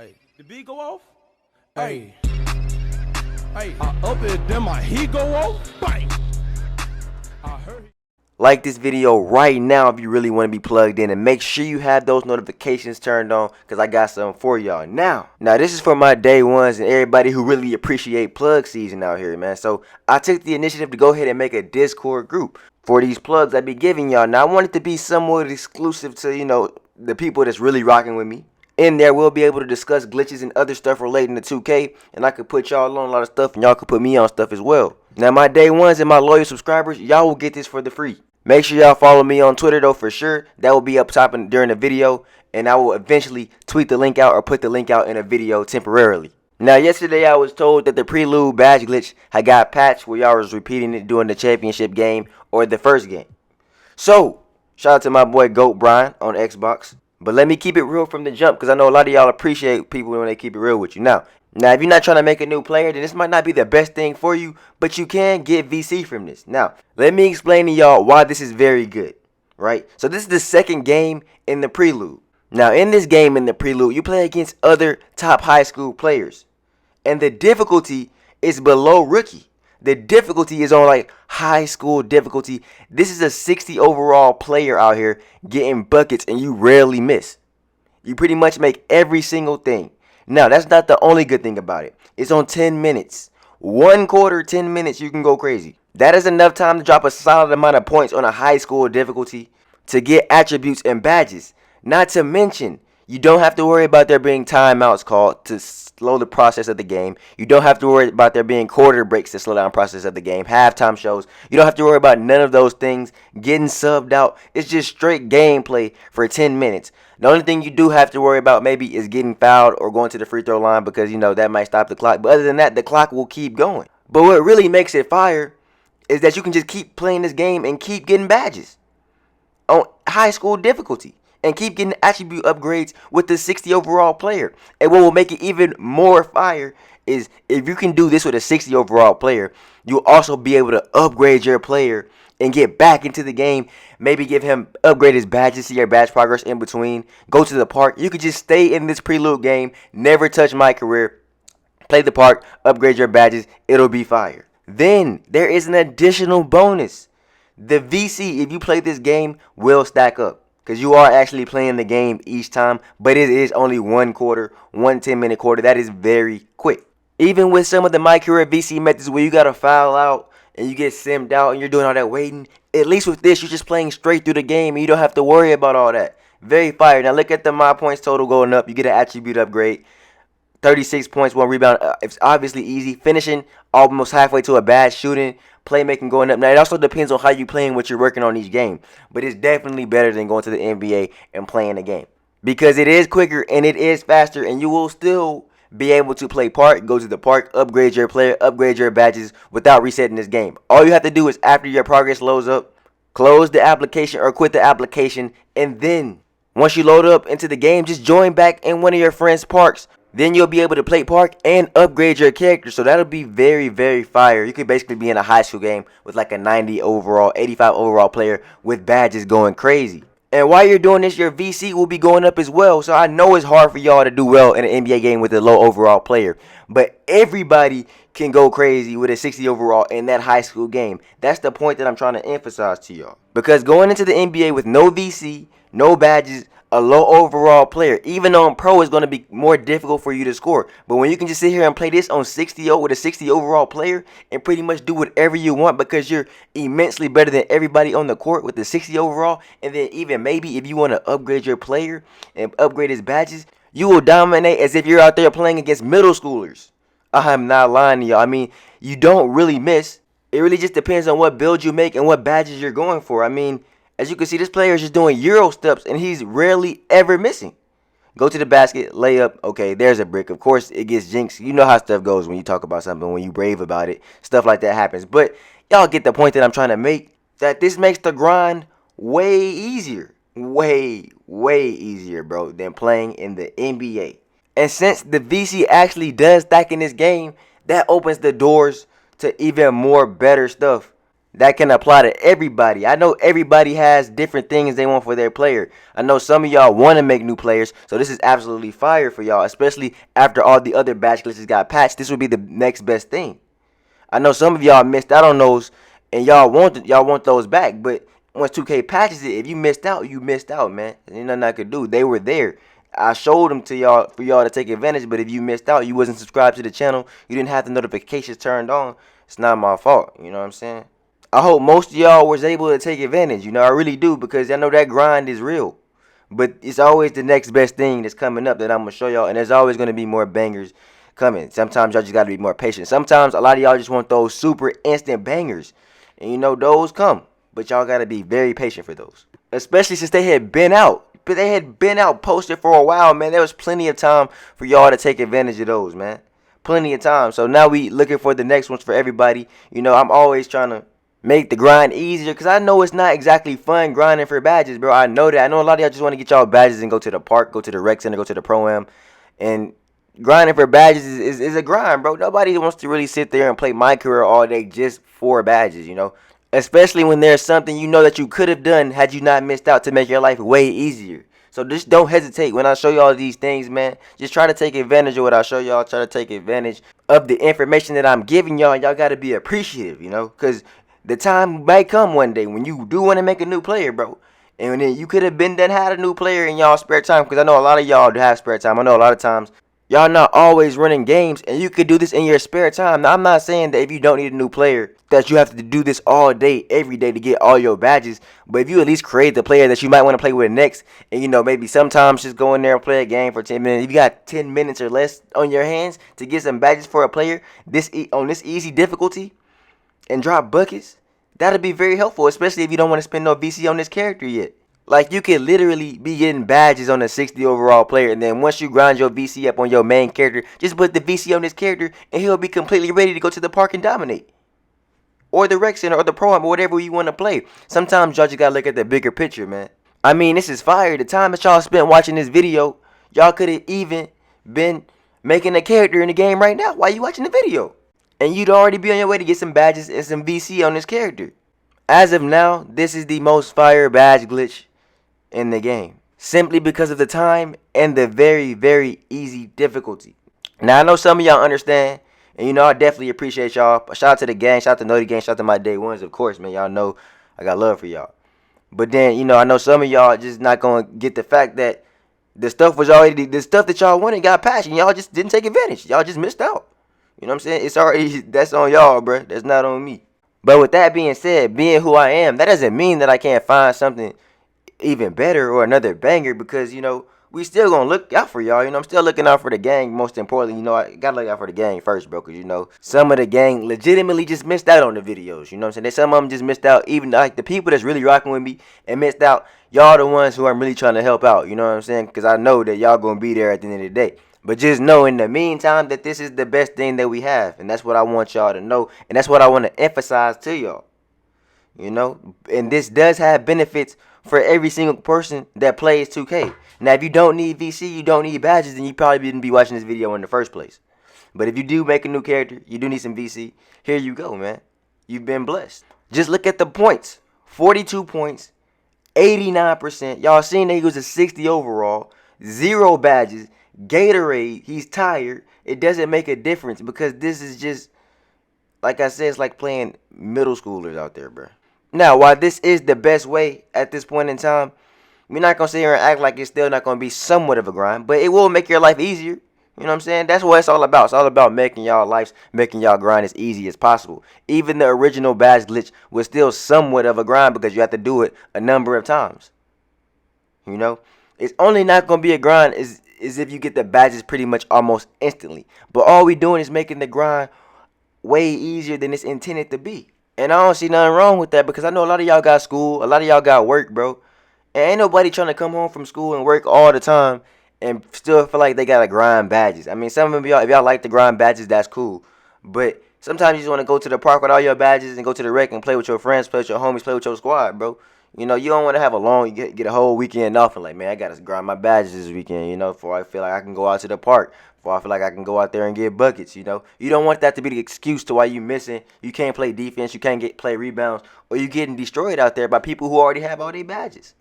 Hey, the beat go off? Hey, hey, I up it, then my heat go off? Bang! I heard. Like this video right now if you really want to be plugged in, and make sure you have those notifications turned on because I got something for y'all. Now this is for my day ones and everybody who really appreciate plug season out here, man. So I took the initiative to go ahead and make a Discord group for these plugs I be giving y'all. Now I want it to be somewhat exclusive to, you know, the people that's really rocking with me. In there, we'll be able to discuss glitches and other stuff relating to 2K, and I could put y'all on a lot of stuff, and y'all could put me on stuff as well. Now, my day ones and my loyal subscribers, y'all will get this for the free. Make sure y'all follow me on Twitter, though, for sure. That will be up top during the video, and I will eventually tweet the link out or put the link out in a video temporarily. Now, yesterday, I was told that the prelude badge glitch had got patched where y'all was repeating it during the championship game or the first game. So, shout out to my boy Goat Brian on Xbox. But let me keep it real from the jump, because I know a lot of y'all appreciate people when they keep it real with you. Now, if you're not trying to make a new player, then this might not be the best thing for you, but you can get VC from this. Now, let me explain to y'all why this is very good, right? So this is the second game in the prelude. Now, in this game in the prelude, you play against other top high school players, and the difficulty is below rookie. The difficulty is on like high school difficulty. This is a 60 overall player out here getting buckets, and you rarely miss. You pretty much make every single thing. Now, that's not the only good thing about it. It's on 10 minutes. 1 quarter, 10 minutes, you can go crazy. That is enough time to drop a solid amount of points on a high school difficulty to get attributes and badges. Not to mention, you don't have to worry about there being timeouts called to slow the process of the game. You don't have to worry about there being quarter breaks to slow down the process of the game. Halftime shows. You don't have to worry about none of those things. Getting subbed out. It's just straight gameplay for 10 minutes. The only thing you do have to worry about maybe is getting fouled or going to the free throw line because, you know, that might stop the clock. But other than that, the clock will keep going. But what really makes it fire is that you can just keep playing this game and keep getting badges on high school difficulty. And keep getting attribute upgrades with the 60 overall player. And what will make it even more fire is if you can do this with a 60 overall player, you'll also be able to upgrade your player and get back into the game. Maybe give him upgrade his badges, see your badge progress in between. Go to the park. You could just stay in this prelude game, never touch my career, play the park, upgrade your badges. It'll be fire. Then there is an additional bonus. The VC, if you play this game, will stack up. Because you are actually playing the game each time. But it is only 1 quarter, 1 10-minute quarter. That is very quick. Even with some of the My Career VC methods where you got to foul out and you get simmed out and you're doing all that waiting. At least with this, you're just playing straight through the game and you don't have to worry about all that. Very fire. Now look at the Mypoints total going up. You get an attribute upgrade. 36 points, 1 rebound. It's obviously easy. Finishing almost halfway to a bad shooting. Playmaking going up. Now, it also depends on how you play and what you're working on each game. But it's definitely better than going to the NBA and playing the game. Because it is quicker and it is faster. And you will still be able to play park, go to the park, upgrade your player, upgrade your badges without resetting this game. All you have to do is after your progress loads up, close the application or quit the application. And then once you load up into the game, just join back in one of your friends' parks. Then you'll be able to play park and upgrade your character. So that'll be very, very fire. You could basically be in a high school game with like a 90 overall, 85 overall player with badges going crazy. And while you're doing this, your VC will be going up as well. So I know it's hard for y'all to do well in an NBA game with a low overall player. But everybody can go crazy with a 60 overall in that high school game. That's the point that I'm trying to emphasize to y'all. Because going into the NBA with no VC, no badges, a low overall player, even on pro, is going to be more difficult for you to score. But when you can just sit here and play this on 60 with a 60 overall player and pretty much do whatever you want because you're immensely better than everybody on the court with the 60 overall, and then even maybe if you want to upgrade your player and upgrade his badges, you will dominate as if you're out there playing against middle schoolers. I'm not lying to y'all. I mean, you don't really miss. It really just depends on what build you make and what badges you're going for. I mean, as you can see, this player is just doing Euro steps, and he's rarely ever missing. Go to the basket, lay up. Okay, there's a brick. Of course, it gets jinxed. You know how stuff goes when you talk about something, when you brave about it. Stuff like that happens. But y'all get the point that I'm trying to make, that this makes the grind way easier. Way, way easier, bro, than playing in the NBA. And since the VC actually does stack in this game, that opens the doors to even more better stuff that can apply to everybody. I know everybody has different things they want for their player. I know some of y'all want to make new players, so this is absolutely fire for y'all, especially after all the other badge glitches got patched. This would be the next best thing. I know some of y'all missed out on those, and y'all want those back. But once 2K patches it, if you missed out, you missed out, man. There's nothing I could do. They were there. I showed them to y'all for y'all to take advantage. But if you missed out, you wasn't subscribed to the channel, you didn't have the notifications turned on. It's not my fault. You know what I'm saying? I hope most of y'all was able to take advantage. You know, I really do, because I know that grind is real. But it's always the next best thing that's coming up that I'm gonna show y'all, and there's always gonna be more bangers coming. Sometimes y'all just gotta be more patient. Sometimes a lot of y'all just want those super instant bangers, and you know those come, but y'all gotta be very patient for those. Especially since they had been out. But they had been out posted for a while, man. There was plenty of time for y'all to take advantage of those, man. Plenty of time. So now we looking for the next ones for everybody. You know, I'm always trying to make the grind easier, because I know it's not exactly fun grinding for badges, bro. I know that. I know a lot of y'all just want to get y'all badges and go to the park, go to the rec center, go to the pro-am. And grinding for badges is a grind, bro. Nobody wants to really sit there and play my career all day just for badges, you know. Especially when there's something you know that you could have done had you not missed out to make your life way easier. So just don't hesitate when I show y'all these things, man. Just try to take advantage of what I show y'all. Try to take advantage of the information that I'm giving y'all. Y'all got to be appreciative, you know. Because the time might come one day when you do want to make a new player, bro. And then you could have been done had a new player in y'all spare time. Because I know a lot of y'all do have spare time. I know a lot of times y'all not always running games, and you could do this in your spare time. Now, I'm not saying that if you don't need a new player, that you have to do this all day, every day to get all your badges. But if you at least create the player that you might want to play with next, and you know, maybe sometimes just go in there and play a game for 10 minutes. If you got 10 minutes or less on your hands to get some badges for a player on this easy difficulty and drop buckets, that'll be very helpful, especially if you don't want to spend no VC on this character yet. Like, you could literally be getting badges on a 60 overall player, and then once you grind your VC up on your main character, just put the VC on this character, and he'll be completely ready to go to the park and dominate. Or the rec center, or the pro-am, or whatever you want to play. Sometimes y'all just gotta look at the bigger picture, man. I mean, this is fire. The time that y'all spent watching this video, y'all could have even been making a character in the game right now while you watching the video. And you'd already be on your way to get some badges and some VC on this character. As of now, this is the most fire badge glitch in the game, simply because of the time and the very, very easy difficulty. Now, I know some of y'all understand, and you know, I definitely appreciate y'all. Shout out to the gang, shout out to Naughty Gang, shout out to my day ones, of course, man. Y'all know I got love for y'all. But then, you know, I know some of y'all just not gonna get the fact that the stuff that y'all wanted got patched, and y'all just didn't take advantage. Y'all just missed out. You know what I'm saying? It's already, that's on y'all, bro. That's not on me. But with that being said, being who I am, that doesn't mean that I can't find something even better or another banger, because, you know, we still gonna look out for y'all. You know, I'm still looking out for the gang. Most importantly, you know, I gotta look out for the gang first, bro, because, you know, some of the gang legitimately just missed out on the videos. You know what I'm saying? Some of them just missed out. Even like the people that's really rocking with me and missed out, y'all the ones who I'm really trying to help out. You know what I'm saying? Because I know that y'all gonna be there at the end of the day. But just know in the meantime that this is the best thing that we have, and that's what I want y'all to know, and that's what I want to emphasize to y'all. You know, and this does have benefits for every single person that plays 2K. Now, if you don't need VC, you don't need badges, then you probably didn't be watching this video in the first place. But if you do make a new character, you do need some VC, here you go, man. You've been blessed. Just look at the points. 42 points, 89%. Y'all seen that he was a 60 overall, 0 badges, Gatorade, he's tired. It doesn't make a difference, because this is just, like I said, it's like playing middle schoolers out there, bro. Now, while this is the best way at this point in time, we're not going to sit here and act like it's still not going to be somewhat of a grind, but it will make your life easier. You know what I'm saying? That's what it's all about. It's all about making y'all lives, making y'all grind as easy as possible. Even the original badge glitch was still somewhat of a grind, because you have to do it a number of times. You know? It's only not going to be a grind is if you get the badges pretty much almost instantly. But all we doing is making the grind way easier than it's intended to be. And I don't see nothing wrong with that, because I know a lot of y'all got school, a lot of y'all got work, bro. And ain't nobody trying to come home from school and work all the time and still feel like they gotta grind badges. I mean, some of y'all, if y'all like to grind badges, that's cool. But sometimes you just want to go to the park with all your badges and go to the rec and play with your friends, play with your homies, play with your squad, bro. You know, you don't want to have a long, get a whole weekend off and like, man, I got to grind my badges this weekend, you know, before I feel like I can go out to the park, before I feel like I can go out there and get buckets, you know. You don't want that to be the excuse to why you missing. You can't play defense, you can't play rebounds, or you getting destroyed out there by people who already have all their badges.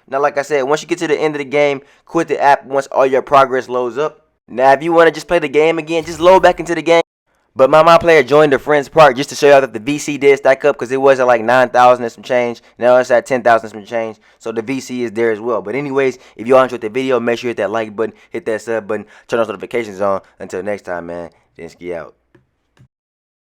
Now, like I said, once you get to the end of the game, quit the app once all your progress loads up. Now, if you want to just play the game again, just load back into the game. But my player joined the Friends Park just to show y'all that the VC did stack up because it was at like 9,000 and some change. Now it's at 10,000 and some change. So the VC is there as well. But anyways, if y'all enjoyed the video, make sure you hit that like button, hit that sub button, turn those notifications on. Until next time, man. Denski out.